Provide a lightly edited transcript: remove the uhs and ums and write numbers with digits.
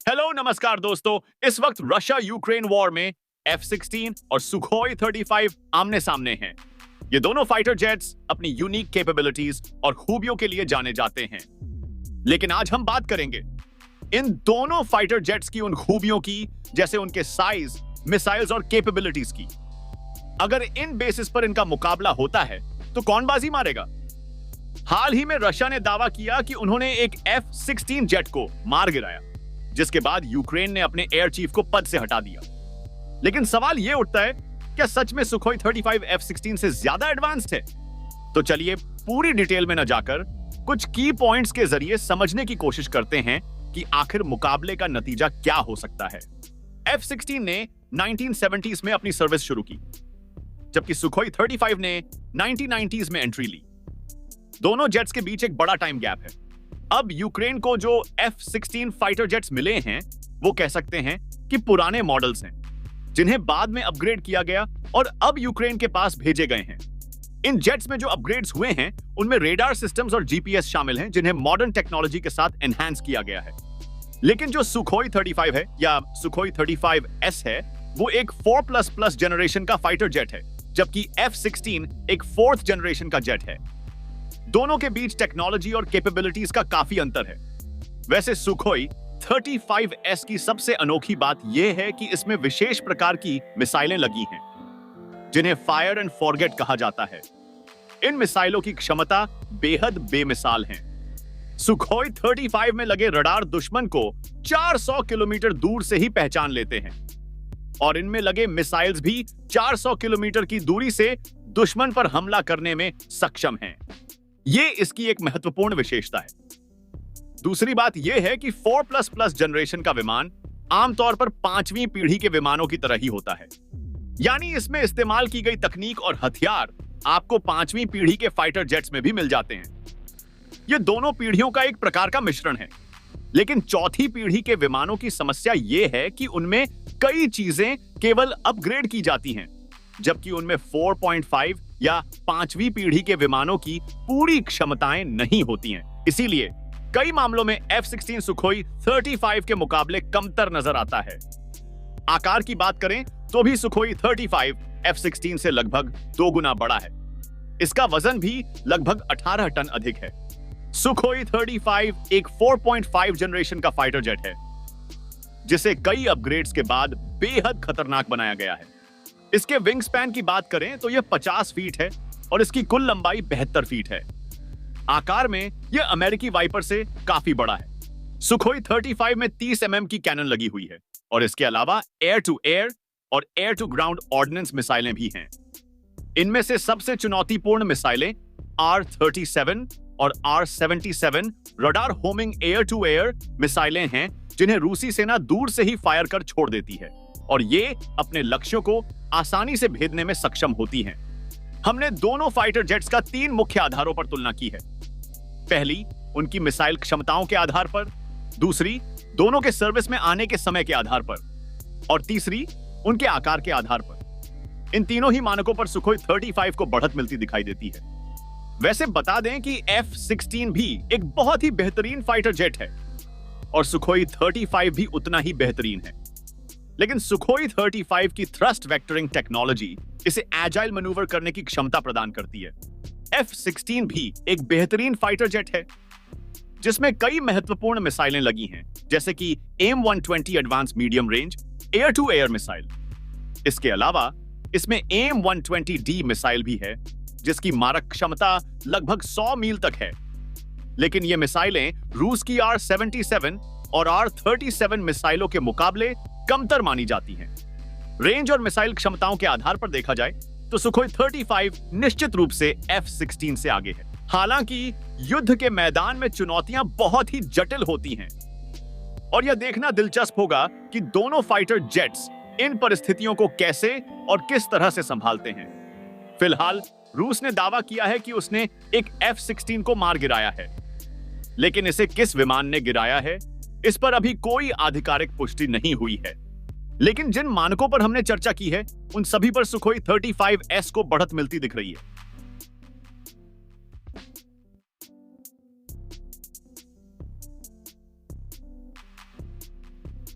Hello नमस्कार दोस्तों। इस वक्त रशिया यूक्रेन वॉर में F-16 और सुखोई 35 आमने सामने हैं। ये दोनों फाइटर जेट्स अपनी यूनिक कैपेबिलिटीज और खूबियों के लिए जाने जाते हैं। लेकिन आज हम बात करेंगे इन दोनों फाइटर जेट्स की उन खूबियों की, जैसे उनके साइज, मिसाइल्स और कैपेबिलिटीज की। अगर इन बेसिस पर इनका मुकाबला होता है तो कौन बाजी मारेगा? हाल ही में रशिया ने दावा किया कि उन्होंने एक F-16 जेट को मार गिराया, जिसके बाद यूक्रेन ने अपने एयर चीफ को पद से हटा दिया। लेकिन सवाल यह उठता है, क्या सच में सुखोई 35 F-16 से ज्यादा एडवांस्ड है? तो चलिए पूरी डिटेल में न जाकर कुछ की पॉइंट्स के जरिए समझने की कोशिश करते हैं कि आखिर मुकाबले का नतीजा क्या हो सकता है। F-16 ने 1970s में अपनी सर्विस शुरू की, जबकि सुखोई 35 ने 1990s में एंट्री ली। दोनों जेट्स के बीच एक बड़ा टाइम गैप है। अब यूक्रेन को जो F-16 फाइटर जेट्स मिले हैं, वो कह सकते हैं कि पुराने मॉडल्स हैं, जिन्हें बाद में अपग्रेड किया गया और अब यूक्रेन के पास भेजे गए हैं। इन जेट्स में जो अपग्रेड्स हुए हैं, उनमें रेडार सिस्टम्स और जीपीएस शामिल हैं, जिन्हें मॉडर्न टेक्नोलॉजी के साथ एनहांस किया गया है। लेकिन जो सुखोई 35 है या सुखोई 35S है, वो एक 4++ जनरेशन का फाइटर जेट है, जबकि F-16 एक 4th जनरेशन का जेट है। दोनों के बीच टेक्नोलॉजी और कैपेबिलिटीज का काफी अंतर है। वैसे सुखोई 35S की सबसे अनोखी बात यह है कि इसमें विशेष प्रकार की मिसाइलें लगी हैं, जिन्हें फायर एंड फॉरगेट कहा जाता है। इन मिसाइलों की क्षमता बेहद बेमिसाल है। सुखोई 35 में लगे रडार दुश्मन को 400 किलोमीटर दूर से ही पहचान लेते हैं, और इनमें लगे मिसाइल्स भी 400 किलोमीटर की दूरी से दुश्मन पर हमला करने में सक्षम हैं। ये इसकी एक महत्वपूर्ण विशेषता है। दूसरी बात यह है कि 4++ जनरेशन का विमान आमतौर पर 5वीं पीढ़ी के विमानों की तरह ही होता है, यानी इसमें इस्तेमाल की गई तकनीक और हथियार आपको 5वीं पीढ़ी के फाइटर जेट्स में भी मिल जाते हैं। ये दोनों पीढ़ियों का एक प्रकार का मिश्रण है। लेकिन चौथी पीढ़ी के विमानों की समस्या यह है कि उनमें कई चीजें केवल अपग्रेड की जाती हैं, जबकि उनमें 4.5 या 5वीं पीढ़ी के विमानों की पूरी क्षमताएं नहीं होती हैं। इसीलिए कई मामलों में F-16 सुखोई 35 के मुकाबले कमतर नजर आता है। आकार की बात करें तो भी सुखोई 35 F-16 से लगभग 2 गुना बड़ा है। इसका वजन भी लगभग 18 टन अधिक है। सुखोई 35 एक 4.5 जनरेशन का फाइटर जेट है, जिसे कई अपग्रेड्स के बाद बेहद खतरनाक बनाया गया है। इसके विंग स्पैन की बात करें तो यह 50 फीट है और इसकी कुल लंबाई 72 फीट है। आकार में यह अमेरिकी वाइपर से काफी बड़ा है। सुखोई 35 में 30 mm की कैनन लगी हुई है, और इसके अलावा एयर टू एयर और एयर टू ग्राउंड ऑर्डिनेंस मिसाइलें भी हैं। इनमें से सबसे चुनौतीपूर्ण मिसाइलें R-37 और R-77 radar homing air to air मिसाइलें हैं, जिन्हें रूसी सेना दूर से ही फायर कर छोड़ देती है, और ये अपने लक्ष्यों को आसानी से भेदने में सक्षम होती हैं। हमने दोनों फाइटर जेट्स का 3 मुख्य आधारों पर तुलना की है। पहली, उनकी मिसाइल क्षमताओं के आधार पर, दूसरी, दोनों के सर्विस में आने के समय के आधार पर, और तीसरी, उनके आकार के आधार पर। इन तीनों ही मानकों पर सुखोई 35 को बढ़त मिलती दिखाई देती है। वैसे बता दें कि F-16 भी एक बहुत ही बेहतरीन फाइटर जेट है, और सुखोई 35 भी उतना ही बेहतरीन है। लेकिन सुखोई 35 की थ्रस्ट वेक्टरिंग टेक्नोलॉजी इसे एजाइल मैन्यूवर करने की क्षमता प्रदान करती है। F-16 भी एक बेहतरीन फाइटर जेट है, जिसमें कई महत्वपूर्ण मिसाइलें लगी हैं, जैसे कि AIM-120 advance medium range air to air missile. इसके अलावा इसमें AIM-120D मिसाइल भी है, जिसकी मारक क्षमता लगभग 100 मील तक है। लेकिन ये मिसाइलें रूस की R-77 और R-37 मिसाइलों के मुकाबले कमतर मानी जाती हैं। रेंज और मिसाइल क्षमताओं के आधार पर देखा जाए तो सुखोई 35 निश्चित रूप से F-16 से आगे है। हालांकि युद्ध के मैदान में चुनौतियां बहुत ही जटिल होती हैं, और यह देखना दिलचस्प होगा कि दोनों फाइटर जेट्स इन परिस्थितियों को कैसे और किस तरह से संभालते हैं। फिलहाल रूस ने दावा किया है कि उसने एक F-16 को मार गिराया है, लेकिन इसे किस विमान ने गिराया है, इस पर अभी कोई आधिकारिक पुष्टि नहीं हुई है। लेकिन जिन मानकों पर हमने चर्चा की है, उन सभी पर सुखोई 35S को बढ़त मिलती दिख रही है।